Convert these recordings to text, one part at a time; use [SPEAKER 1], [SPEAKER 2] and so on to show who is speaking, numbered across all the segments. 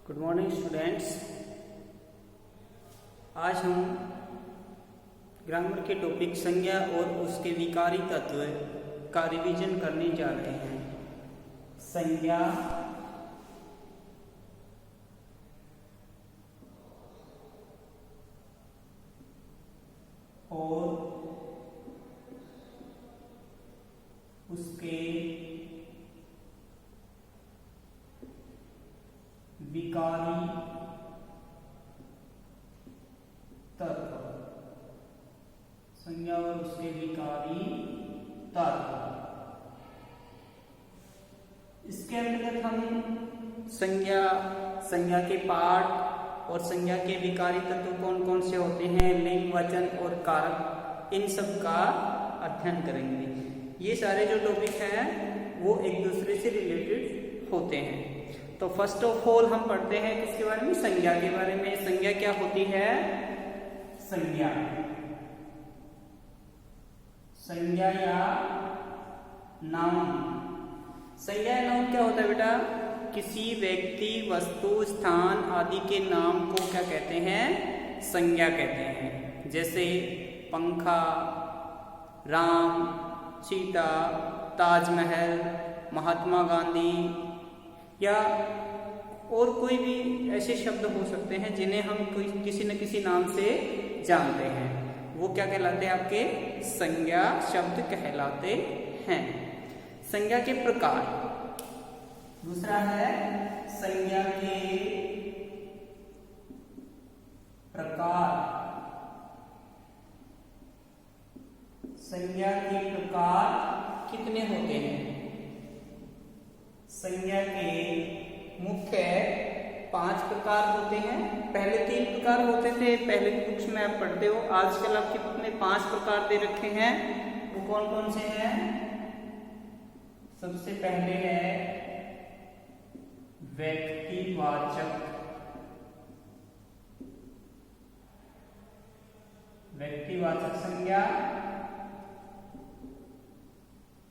[SPEAKER 1] Good morning students. आज हम grammar के टॉपिक संज्ञा और उसके विकारी तत्व का रिवीजन करने जा रहे हैं। संज्ञा और उसके विकारी तत्व। संज्ञा और उसके विकारी तत्व। इसके अंतर्गत हम संज्ञा के पार्ट और संज्ञा के विकारी तत्व कौन कौन से होते हैं, लिंग, वचन और कारक, इन सब का अध्ययन करेंगे। ये सारे जो टॉपिक हैं वो एक दूसरे से रिलेटेड होते हैं। तो फर्स्ट ऑफ ऑल हम पढ़ते हैं किसके बारे में, संज्ञा के बारे में। संज्ञा क्या होती है? संज्ञा या नाउन। संज्ञा या नाउन क्या होता है बेटा? किसी व्यक्ति, वस्तु, स्थान आदि के नाम को क्या कहते हैं? संज्ञा कहते हैं। जैसे पंखा, राम, सीता, ताजमहल, महात्मा गांधी या और कोई भी ऐसे शब्द हो सकते हैं जिन्हें हम किसी न किसी नाम से जानते हैं। वो क्या कहलाते हैं? आपके संज्ञा शब्द कहलाते हैं। संज्ञा के प्रकार। दूसरा है संज्ञा के प्रकार। संज्ञा के प्रकार कितने होते हैं? संज्ञा के मुख्य 5 प्रकार होते हैं। पहले 3 प्रकार होते थे, पहले की बुक्स में आप पढ़ते हो। आजकल आपकी बुक में 5 प्रकार दे रखे हैं। वो कौन कौन से हैं? सबसे पहले है व्यक्तिवाचक। व्यक्तिवाचक संज्ञा।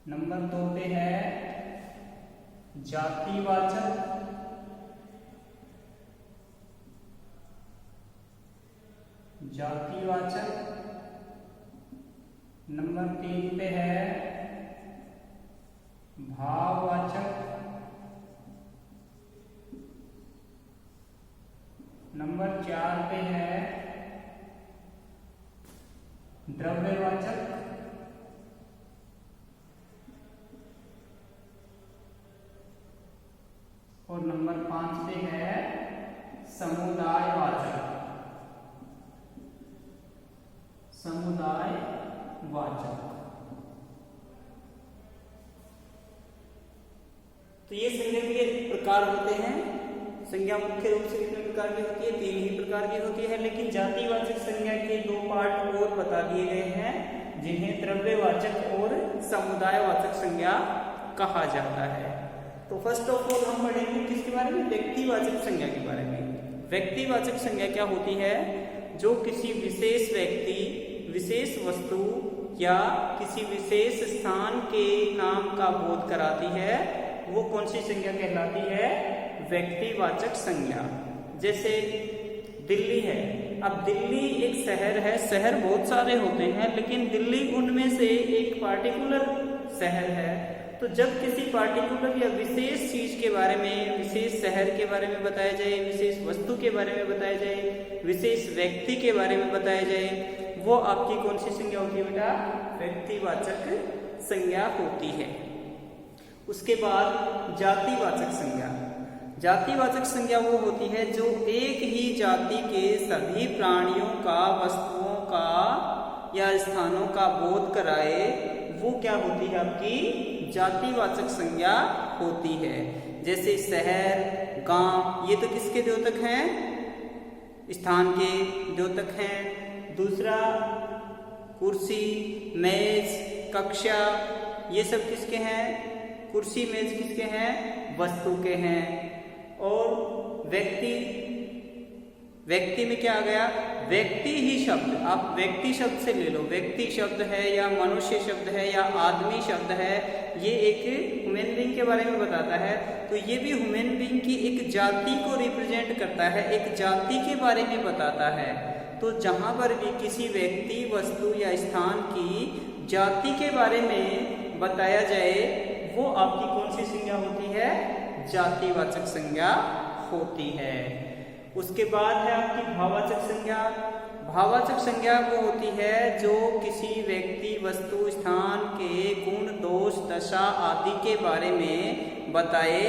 [SPEAKER 1] नंबर 2 पे है जातिवाचक। नंबर 3 पे है भाववाचक। नंबर 4 पे है द्रव्यवाचक। और नंबर 5 पे है समुदायवाचक। तो ये संज्ञा के प्रकार होते हैं। संज्ञा मुख्य रूप से कितने प्रकार की होती है? 3 ही प्रकार की होती है। लेकिन जातिवाचक संज्ञा के 2 पार्ट और बता दिए गए हैं, जिन्हें द्रव्यवाचक और समुदायवाचक संज्ञा कहा जाता है। तो फर्स्ट ऑफ ऑल हम पढ़ेंगे किसके बारे में? व्यक्तिवाचक संज्ञा के बारे में। व्यक्तिवाचक संज्ञा क्या होती है? जो किसी विशेष व्यक्ति, विशेष वस्तु या किसी विशेष स्थान के नाम का बोध कराती है, वो कौन सी संज्ञा कहलाती है? व्यक्तिवाचक संज्ञा। जैसे दिल्ली है। अब दिल्ली एक शहर है। शहर बहुत सारे होते हैं, लेकिन दिल्ली उनमें से एक पार्टिकुलर शहर है। तो जब किसी पार्टिकुलर या विशेष चीज के बारे में, विशेष शहर के बारे में बताया जाए, विशेष वस्तु के बारे में बताया जाए, विशेष व्यक्ति के बारे में बताया जाए, वो आपकी कौन सी संज्ञा होती है बेटा? व्यक्तिवाचक संज्ञा होती है। उसके बाद जातिवाचक संज्ञा। जातिवाचक संज्ञा वो होती है जो एक ही जाति के सभी प्राणियों का, वस्तुओं का या स्थानों का बोध कराए। वो क्या होती है? आपकी जातिवाचक संज्ञा होती है। जैसे शहर, गांव, ये तो किसके द्योतक हैं? स्थान के द्योतक हैं। दूसरा कुर्सी, मेज, कक्षा, ये सब किसके हैं? कुर्सी, मेज किसके हैं? वस्तु के हैं। और व्यक्ति व्यक्ति में क्या आ गया, व्यक्ति ही शब्द, आप व्यक्ति शब्द से ले लो, व्यक्ति शब्द है या मनुष्य शब्द है या आदमी शब्द है, ये एक ह्यूमन बीइंग के बारे में बताता है। तो ये भी ह्यूमन बीइंग की एक जाति को रिप्रेजेंट करता है, एक जाति के बारे में बताता है। तो जहां पर भी किसी व्यक्ति, वस्तु या स्थान की जाति के बारे में बताया जाए, वो आपकी कौन सी संज्ञा होती है, जातिवाचक संज्ञा होती है। उसके बाद है आपकी भाववाचक संज्ञा। भाववाचक संज्ञा वो होती है जो किसी व्यक्ति, वस्तु, स्थान के गुण, दोष, दशा आदि के बारे में बताए,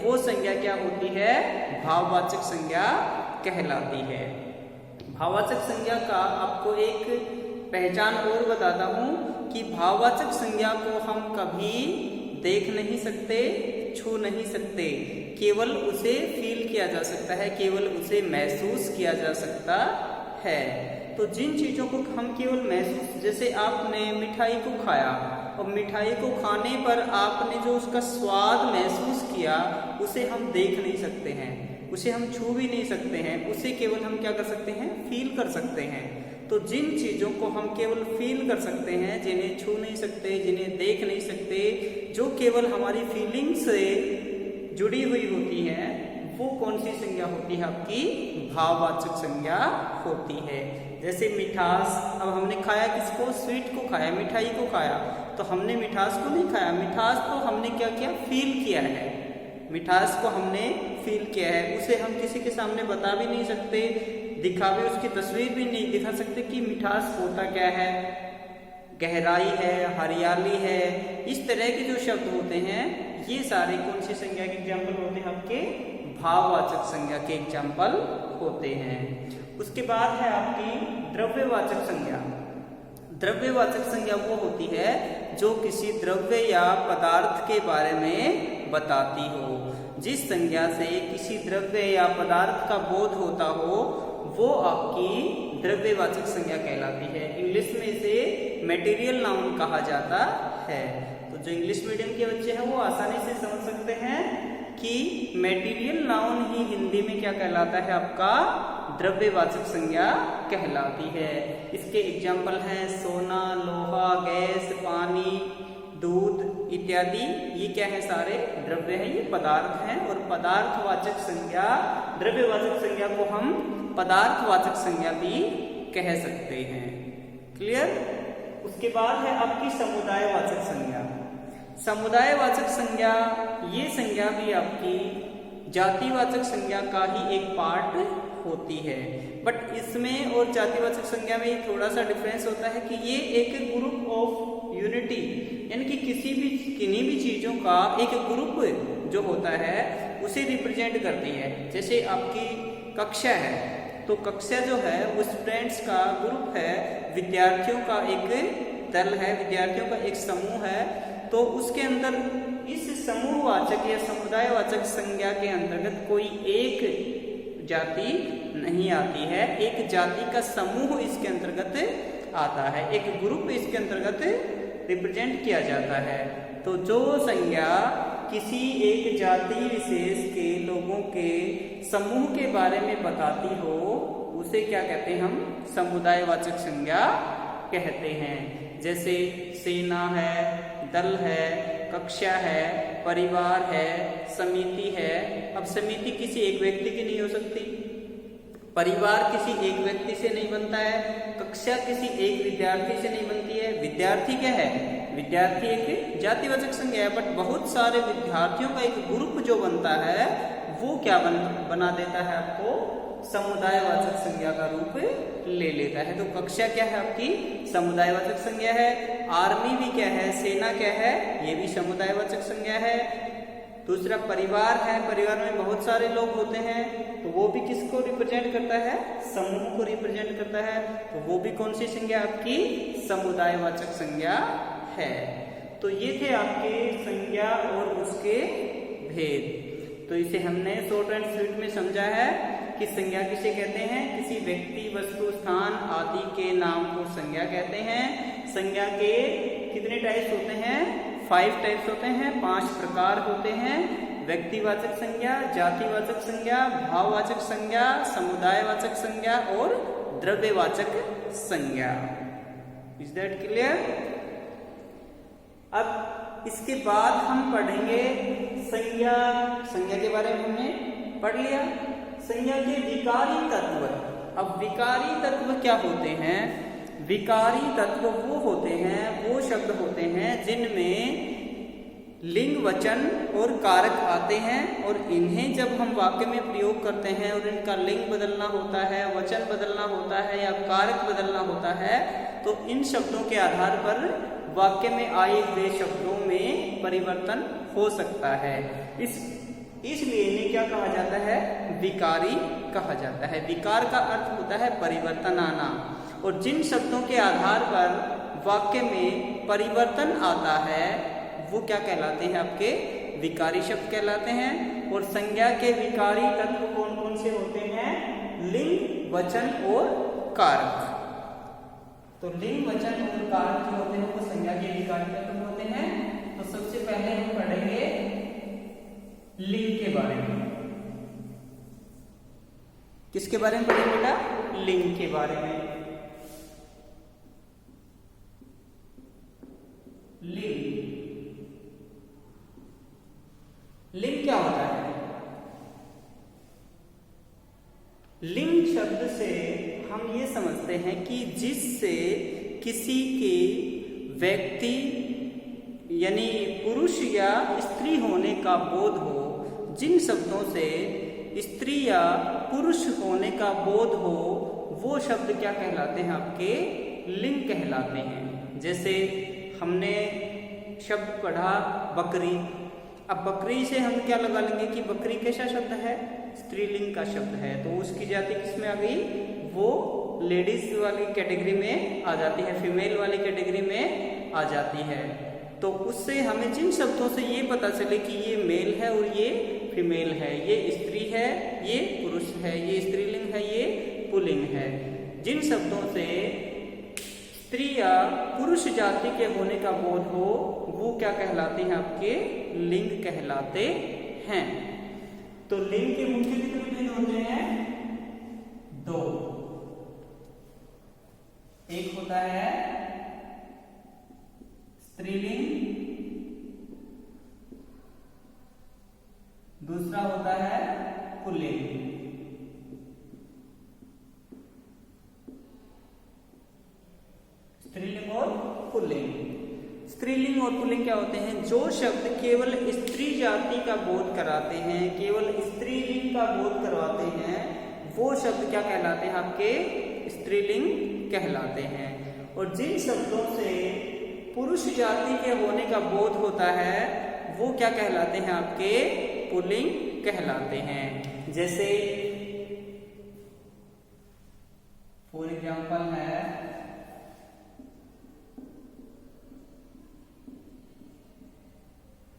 [SPEAKER 1] वो संज्ञा क्या होती है, भाववाचक संज्ञा कहलाती है। भाववाचक संज्ञा का आपको एक पहचान और बताता हूं कि भाववाचक संज्ञा को हम कभी देख नहीं सकते, छू नहीं सकते, केवल उसे फील किया जा सकता है, केवल उसे महसूस किया जा सकता है। तो जिन चीजों को हम केवल महसूस, जैसे आपने मिठाई को खाया और मिठाई को खाने पर आपने जो उसका स्वाद महसूस किया, उसे हम देख नहीं सकते हैं, उसे हम छू भी नहीं सकते हैं, उसे केवल हम क्या कर सकते हैं, फील कर सकते हैं। तो जिन चीजों को हम केवल फील कर सकते हैं, जिन्हें छू नहीं सकते, जिन्हें देख नहीं सकते, जो केवल हमारी फीलिंग से जुड़ी हुई होती है, वो कौन सी संज्ञा होती है, आपकी भाववाचक संज्ञा होती है। जैसे मिठास, अब हमने खाया किसको, स्वीट को खाया, मिठाई को खाया, तो हमने मिठास को नहीं खाया, मिठास तो हमने क्या किया, फील किया है, मिठास को हमने फील किया है। उसे हम किसी के सामने बता भी नहीं सकते, दिखा भी, उसकी तस्वीर भी नहीं दिखा सकते कि मिठास होता क्या है, गहराई है, हरियाली है, इस तरह के जो शब्द होते हैं, ये सारे कौन सी संज्ञा के एग्जाम्पल होते हैं, आपके भाववाचक संज्ञा के एग्जाम्पल होते हैं। उसके बाद है आपकी द्रव्यवाचक संज्ञा। द्रव्यवाचक संज्ञा वो होती है जो किसी द्रव्य या पदार्थ के बारे में बताती हो। जिस संज्ञा से किसी द्रव्य या पदार्थ का बोध होता हो, वो आपकी द्रव्यवाचक संज्ञा कहलाती है। इंग्लिश में इसे मटेरियल नाउन कहा जाता है। तो जो इंग्लिश मीडियम के बच्चे हैं वो आसानी से समझ सकते हैं कि मटेरियल नाउन ही हिंदी में क्या कहलाता है, आपका द्रव्यवाचक संज्ञा कहलाती है। इसके एग्जाम्पल हैं सोना, लोहा, गैस, पानी, दूध इत्यादि। ये क्या है, सारे द्रव्य हैं, ये पदार्थ हैं। और पदार्थवाचक संज्ञा, द्रव्यवाचक संज्ञा को हम पदार्थवाचक संज्ञा भी कह सकते हैं। क्लियर। उसके बाद है आपकी समुदायवाचक संज्ञा। समुदायवाचक संज्ञा, ये संज्ञा भी आपकी जातिवाचक संज्ञा का ही एक पार्ट होती है। बट इसमें और जातिवाचक संज्ञा में थोड़ा सा डिफरेंस होता है कि ये एक ग्रुप ऑफ यूनिटी, यानी कि किन्हीं भी चीजों का एक ग्रुप जो होता है उसे रिप्रेजेंट करती है। जैसे आपकी कक्षा है, तो कक्षा जो है वो स्टूडेंट्स का ग्रुप है, विद्यार्थियों का एक दल है, विद्यार्थियों का एक समूह है। तो उसके अंदर इस समूहवाचक या समुदायवाचक संज्ञा के अंतर्गत कोई एक जाति नहीं आती है, एक जाति का समूह इसके अंतर्गत आता है, एक ग्रुप इसके अंतर्गत रिप्रेजेंट किया जाता है। तो जो संज्ञा किसी एक जाति विशेष के लोगों के समूह के बारे में बताती हो, उसे क्या कहते हैं, हम समुदायवाचक संज्ञा कहते हैं। जैसे सेना है, दल है, कक्षा है, परिवार है, समिति है। अब समिति किसी एक व्यक्ति की नहीं हो सकती, परिवार किसी एक व्यक्ति से नहीं बनता है, कक्षा किसी एक विद्यार्थी से नहीं बनती है। विद्यार्थी क्या है, विद्यार्थी एक जातिवाचक संज्ञा है, बट बहुत सारे विद्यार्थियों का एक ग्रुप जो बनता है वो क्या बना देता है, आपको समुदायवाचक संज्ञा का रूप ले लेता है। तो कक्षा क्या है, आपकी समुदायवाचक संज्ञा है। आर्मी भी क्या है, सेना क्या है, ये भी समुदायवाचक संज्ञा है। दूसरा परिवार है, परिवार में बहुत सारे लोग होते हैं, तो वो भी किसको रिप्रेजेंट करता है, समूह को रिप्रेजेंट करता है। तो वो भी कौन सी संज्ञा, आपकी समुदायवाचक संज्ञा है। तो ये थे आपके संज्ञा और उसके भेद। तो इसे हमने शॉर्ट एंड स्वीट में समझा है कि संज्ञा किसे कहते हैं, किसी व्यक्ति, वस्तु, स्थान आदि के नाम को संज्ञा कहते हैं। संज्ञा के कितने टाइप्स होते हैं, 5 टाइप्स होते हैं, 5 प्रकार होते हैं। व्यक्तिवाचक संज्ञा, जातिवाचक संज्ञा, भाववाचक संज्ञा, समुदायवाचक संज्ञा और द्रव्यवाचक संज्ञा। Is that clear? अब इसके बाद हम पढ़ेंगे संज्ञा। संज्ञा के बारे में हमने पढ़ लिया। संज्ञा के विकारी तत्व। अब विकारी तत्व क्या होते हैं? विकारी तत्व वो होते हैं, वो शब्द होते हैं जिनमें लिंग, वचन और कारक आते हैं और इन्हें जब हम वाक्य में प्रयोग करते हैं और इनका लिंग बदलना होता है, वचन बदलना होता है या कारक बदलना होता है, तो इन शब्दों के आधार पर वाक्य में आए हुए शब्दों में परिवर्तन हो सकता है। इसलिए इन्हें क्या कहा जाता है? विकारी कहा जाता है। विकार का अर्थ होता है परिवर्तन आना, और जिन शब्दों के आधार पर वाक्य में परिवर्तन आता है वो क्या कहलाते हैं? आपके विकारी शब्द कहलाते हैं। और संज्ञा के विकारी तत्व कौन कौन से होते हैं? लिंग, वचन और कारक। तो लिंग, वचन और कारक जो होते हैं वो संज्ञा के विकारी तत्व होते हैं। तो सबसे पहले हम पढ़ेंगे लिंग के बारे में। किसके बारे में पढ़ेंगे बेटा? लिंग के बारे में। लिंग, लिंग क्या होता है? लिंग शब्द से हम ये समझते हैं कि जिससे किसी के व्यक्ति यानी पुरुष या स्त्री होने का बोध हो, जिन शब्दों से स्त्री या पुरुष होने का बोध हो वो शब्द क्या कहलाते हैं? आपके लिंग कहलाते हैं। जैसे हमने शब्द पढ़ा बकरी। अब बकरी से हम क्या लगा लेंगे कि बकरी कैसा शब्द है? स्त्रीलिंग का शब्द है, तो उसकी जाति किसमें आ गई? वो लेडीज वाली कैटेगरी में आ जाती है, फीमेल वाली कैटेगरी में आ जाती है। तो उससे हमें जिन शब्दों से ये पता चले कि ये मेल है और ये फीमेल है, ये स्त्री है, ये पुरुष है, ये स्त्रीलिंग है, ये पुल्लिंग है, जिन शब्दों से स्त्री या पुरुष जाति के होने का बोध हो वो क्या कहलाते हैं? आपके लिंग कहलाते हैं। तो लिंग के मुख्य कितने भेद होते हैं? दो। एक होता है स्त्रीलिंग, दूसरा होता है पुल्लिंग। स्त्रीलिंग और पुल्लिंग। स्त्रीलिंग और पुल्लिंग क्या होते हैं? जो शब्द केवल स्त्री जाति का बोध कराते हैं, केवल स्त्रीलिंग का बोध करवाते हैं, वो शब्द क्या कहलाते हैं? आपके स्त्रीलिंग कहलाते हैं। और जिन शब्दों से पुरुष जाति के होने का बोध होता है वो क्या कहलाते हैं? आपके पुल्लिंग कहलाते हैं। जैसे फॉर एग्जाम्पल है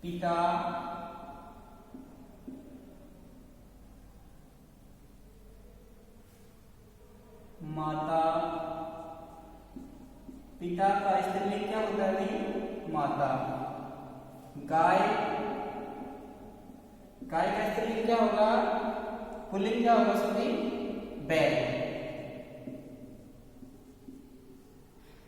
[SPEAKER 1] पिता, माता। पिता का स्त्रीलिंग क्या होता है? माता। गाय, गाय का स्त्रीलिंग क्या होगा? पुल्लिंग क्या होगा? सभी बैल।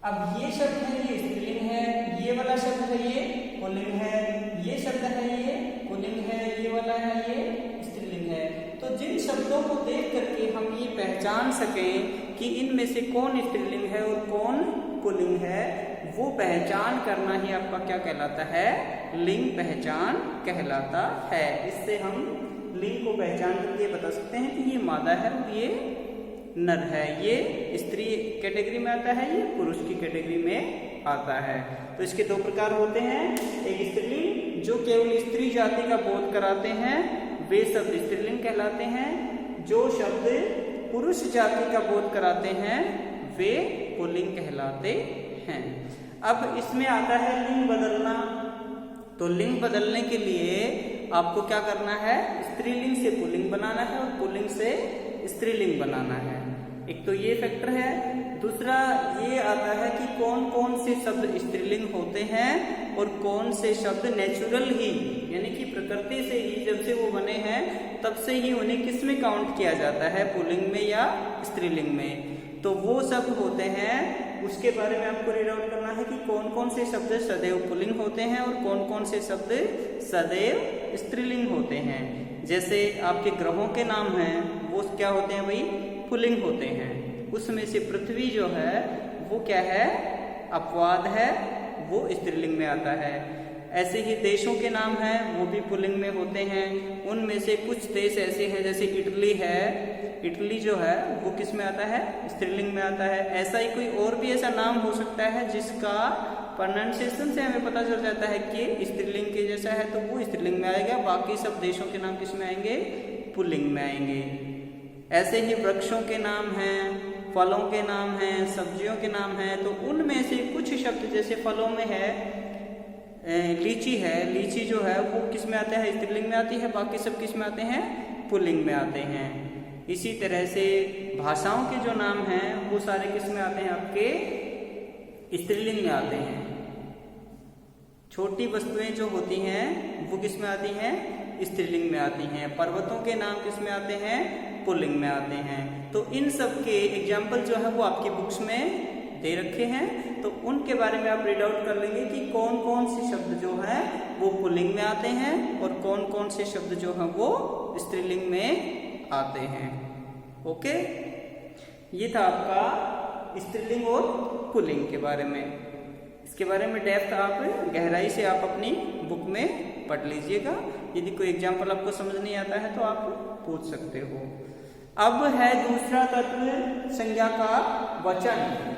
[SPEAKER 1] अब ये शब्द है, ये स्त्रीलिंग है, ये वाला शब्द है, ये पुल्लिंग है, ये शब्द है, ये पुल्लिंग है, ये वाला है, ये स्त्रीलिंग है। तो जिन शब्दों को देख करके हम ये पहचान सकें कि इनमें से कौन स्त्रीलिंग है और कौन पुल्लिंग है, वो पहचान करना ही आपका क्या कहलाता है? लिंग पहचान कहलाता है। इससे हम लिंग को पहचान करके बता सकते हैं कि ये मादा है और ये नर है, ये स्त्री कैटेगरी में आता है, ये पुरुष की कैटेगरी में आता है। तो इसके दो प्रकार होते हैं। एक स्त्रीलिंग जो केवल स्त्री जाति का बोध कराते हैं वे शब्द स्त्रीलिंग कहलाते हैं, जो शब्द पुरुष जाति का बोध कराते हैं वे पुल्लिंग कहलाते हैं। अब इसमें आता है लिंग बदलना। तो लिंग बदलने के लिए आपको क्या करना है? स्त्रीलिंग से पुल्लिंग बनाना है और पुल्लिंग से स्त्रीलिंग बनाना है। एक तो ये फैक्टर है। दूसरा ये आता है कि कौन कौन से शब्द स्त्रीलिंग होते हैं और कौन से शब्द नेचुरल ही यानी कि प्रकृति से ही जब से वो बने हैं तब से ही उन्हें किस में काउंट किया जाता है, पुल्लिंग में या स्त्रीलिंग में। तो वो शब्द होते हैं, उसके बारे में आपको रीड आउट करना है कि कौन कौन से शब्द सदैव पुल्लिंग होते हैं और कौन कौन से शब्द सदैव स्त्रीलिंग होते हैं। जैसे आपके ग्रहों के नाम हैं वो क्या होते हैं भाई, पुल्लिंग होते हैं। उसमें से पृथ्वी जो है वो क्या है, अपवाद है, वो स्त्रीलिंग में आता है। ऐसे ही देशों के नाम हैं वो भी पुल्लिंग में होते हैं। उनमें से कुछ देश ऐसे हैं जैसे इटली है, इटली जो है वो किस में आता है, स्त्रीलिंग में आता है। ऐसा ही कोई और भी ऐसा नाम हो सकता है जिसका प्रोनाउंसिएशन से हमें पता चल जाता है कि स्त्रीलिंग के जैसा है, तो वो स्त्रीलिंग में आएगा। बाकी सब देशों के नाम किस में आएंगे, पुल्लिंग में आएंगे। ऐसे ही वृक्षों के नाम हैं, फलों के नाम हैं, सब्जियों के नाम हैं, तो उनमें से कुछ शब्द जैसे फलों में है लीची है, लीची जो है वो किस में आता है, स्त्रीलिंग में आती है। बाकी सब किस में आते हैं, पुल्लिंग में आते हैं। इसी तरह से भाषाओं के जो नाम हैं वो सारे किस में आते हैं, आपके स्त्रीलिंग में आते हैं। छोटी वस्तुएं जो होती हैं वो किस में आती हैं, स्त्रीलिंग में आती हैं। पर्वतों के नाम किस में आते हैं, पुल्लिंग में आते हैं। तो इन सब के एग्जाम्पल जो है वो आपकी बुक्स में दे रखे हैं, तो उनके बारे में आप रीड आउट कर लेंगे कि कौन कौन से शब्द जो है वो पुल्लिंग में आते हैं और कौन कौन से शब्द जो है वो स्त्रीलिंग में आते हैं। ओके, ये था आपका स्त्रीलिंग और पुल्लिंग के बारे में। इसके बारे में डेप्थ आप गहराई से आप अपनी बुक में पढ़ लीजिएगा। यदि कोई एग्जाम्पल आपको समझ नहीं आता है तो आप पूछ सकते हो। अब है दूसरा तत्व संज्ञा का वचन।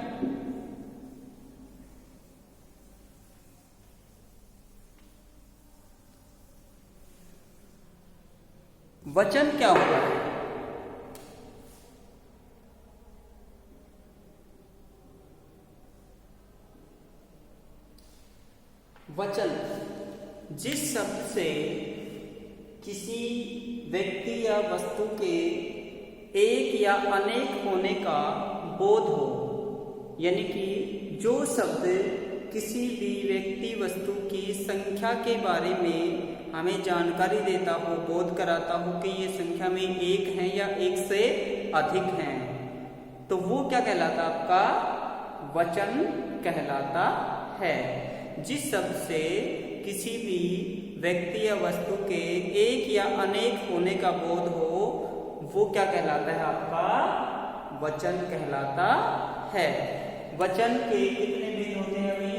[SPEAKER 1] वचन क्या होता है? वचन जिस शब्द से किसी व्यक्ति या वस्तु के एक या अनेक होने का बोध हो, यानी कि जो शब्द किसी भी व्यक्ति वस्तु की संख्या के बारे में हमें जानकारी देता हो, बोध कराता हो कि ये संख्या में एक है या एक से अधिक हैं, तो वो क्या कहलाता है, आपका वचन कहलाता है। जिस शब्द से किसी भी व्यक्ति या वस्तु के एक या अनेक होने का बोध हो वो क्या कहलाता है, आपका वचन कहलाता है। वचन के कितने भेद होते हैं अभी,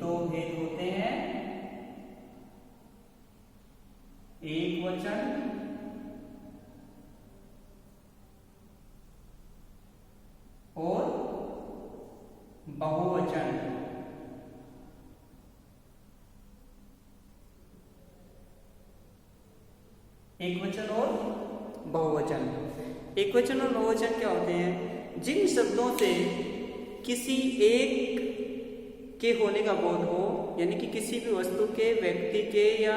[SPEAKER 1] दो भेद होते हैं। एक वचन और बहुवचन। एक वचन और बहुवचन। एक वचन और बहुवचन क्या होते हैं, जिन शब्दों से किसी एक के होने का बोध हो, यानी कि किसी भी वस्तु के, व्यक्ति के या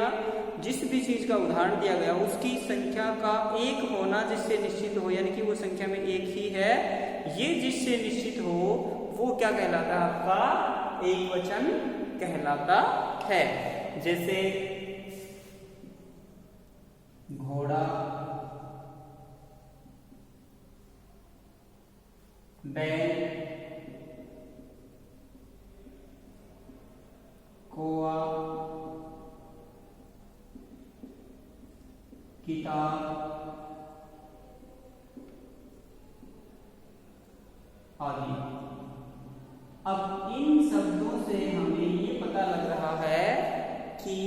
[SPEAKER 1] जिस भी चीज का उदाहरण दिया गया उसकी संख्या का एक होना जिससे निश्चित हो, यानी कि वो संख्या में एक ही है, ये जिससे निश्चित हो वो क्या कहलाता है, आपका एक वचन कहलाता है। जैसे घोड़ा, बैल, कौआ, किताब आदि। अब इन शब्दों से हमें ये पता लग रहा है कि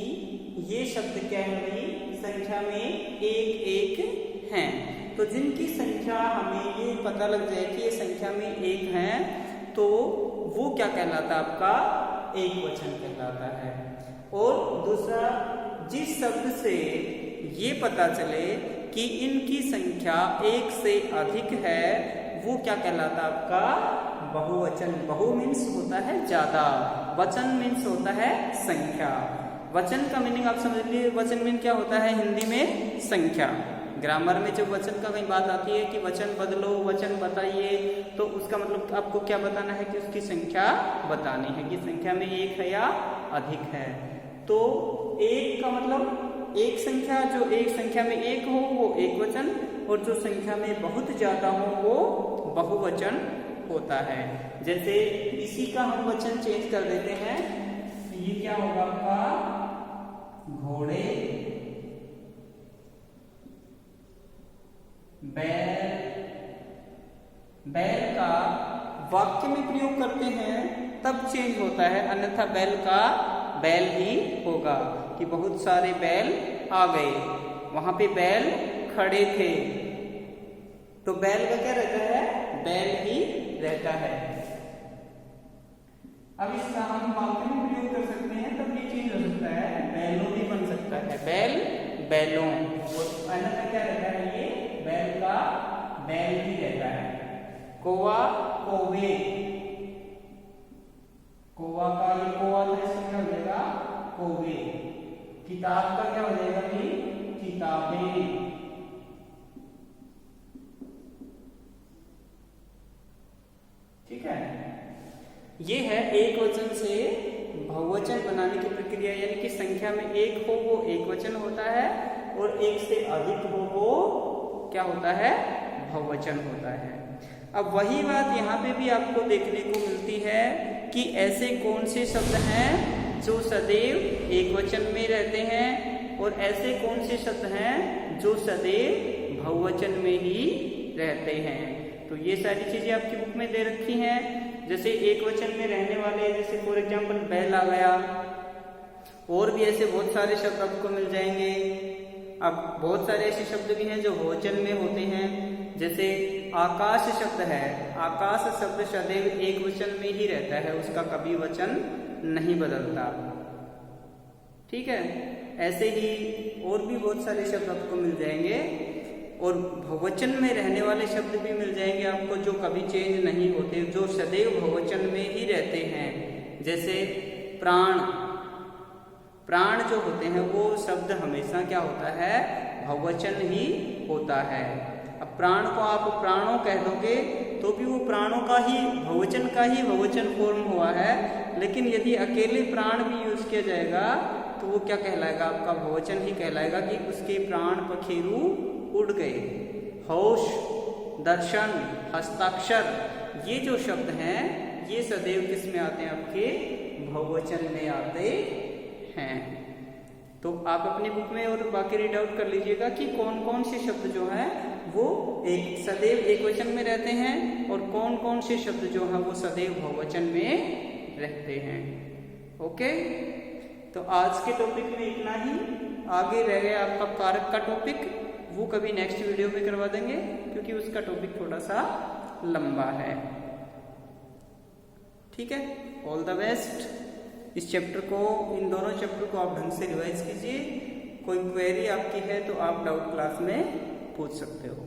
[SPEAKER 1] ये शब्द क्या है भाई, संख्या में एक एक हैं। तो जिनकी संख्या हमें ये पता लग जाए कि ये संख्या में एक है तो वो क्या कहलाता है, आपका एक वचन कहलाता है। और दूसरा, जिस शब्द से ये पता चले कि इनकी संख्या एक से अधिक है वो क्या कहलाता है, आपका बहुवचन। बहु मीन्स होता है ज्यादा, वचन मीन्स होता है संख्या। वचन का मीनिंग आप समझ लीजिए, वचन मीन क्या होता है हिंदी में, संख्या। ग्रामर में जब वचन का कहीं बात आती है कि वचन बदलो, वचन बताइए, तो उसका मतलब आपको क्या बताना है कि उसकी संख्या बतानी है कि संख्या में एक है या अधिक है। तो एक का मतलब एक संख्या, जो एक संख्या में एक हो वो एक वचन, और जो संख्या में बहुत ज्यादा हो वो बहुवचन होता है। जैसे इसी का हम वचन चेंज कर देते हैं, ये क्या होगा आपका घोड़े, बैल। बैल का वाक्य में प्रयोग करते हैं तब चेंज होता है, अन्यथा बैल का बैल ही होगा कि बहुत सारे बैल आ गए, वहां पे बैल खड़े थे, तो बैल का क्या रहता है, बैल ही रहता है। अब इसका हम वाक्य में प्रयोग कर सकते हैं तब ये चेंज हो सकता है, बैलों भी बन सकता है, बैल बैलों, और अन्यथा क्या रहता है, ये बैल का बैल ही रहता है। कौवा कौवे, कौवा का ये कौवा तो इसका क्या हो जाएगा कौवे। किताब का क्या हो जाएगा ये किताबें। ठीक है, ये है एक वचन से बहुवचन बनाने की प्रक्रिया, यानी कि संख्या में एक हो वो एक वचन होता है, और एक से अधिक हो वो क्या होता है, बहुवचन होता है। अब वही बात यहाँ पे भी आपको देखने को मिलती है कि ऐसे कौन से शब्द हैं जो सदैव एक वचन में रहते हैं, और ऐसे कौन से शब्द हैं जो सदैव बहुवचन में ही रहते हैं। तो ये सारी चीजें आपकी बुक में दे रखी हैं। जैसे एक वचन में रहने वाले, जैसे फॉर एग्जाम्पल बैल आ गया, और भी ऐसे बहुत सारे शब्द आपको मिल जाएंगे। अब बहुत सारे ऐसे शब्द भी हैं जो बहुवचन में होते हैं, जैसे आकाश शब्द है, आकाश शब्द सदैव एक वचन में ही रहता है, उसका कभी वचन नहीं बदलता। ठीक है, ऐसे ही और भी बहुत सारे शब्द आपको मिल जाएंगे, और बहुवचन में रहने वाले शब्द भी मिल जाएंगे आपको जो कभी चेंज नहीं होते, जो सदैव बहुवचन में ही रहते हैं। जैसे प्राण, प्राण जो होते हैं वो शब्द हमेशा क्या होता है, बहुवचन ही होता है। अब प्राण को आप प्राणों कह दोगे तो भी वो प्राणों का ही बहुवचन फॉर्म हुआ है, लेकिन यदि अकेले प्राण भी यूज किया जाएगा तो वो क्या कहलाएगा, आपका बहुवचन ही कहलाएगा कि उसके प्राण पखेरु उड़ गए। होश, दर्शन, हस्ताक्षर, ये जो शब्द हैं ये सदैव किस में आते हैं, आपके बहुवचन में आते हैं। तो आप अपनी बुक में और बाकी रीड आउट कर लीजिएगा कि कौन कौन से शब्द जो हैं वो एक सदैव एक वचन में रहते हैं, और कौन कौन से शब्द जो हैं वो सदैव बहुवचन में रहते हैं। ओके, तो आज के टॉपिक में इतना ही। आगे रह गया आपका कारक का टॉपिक, वो कभी नेक्स्ट वीडियो में करवा देंगे क्योंकि उसका टॉपिक थोड़ा सा लंबा है। ठीक है, ऑल द बेस्ट। इस चैप्टर को, इन दोनों चैप्टर को आप ढंग से रिवाइज कीजिए। कोई क्वेरी आपकी है तो आप डाउट क्लास में पूछ सकते हो।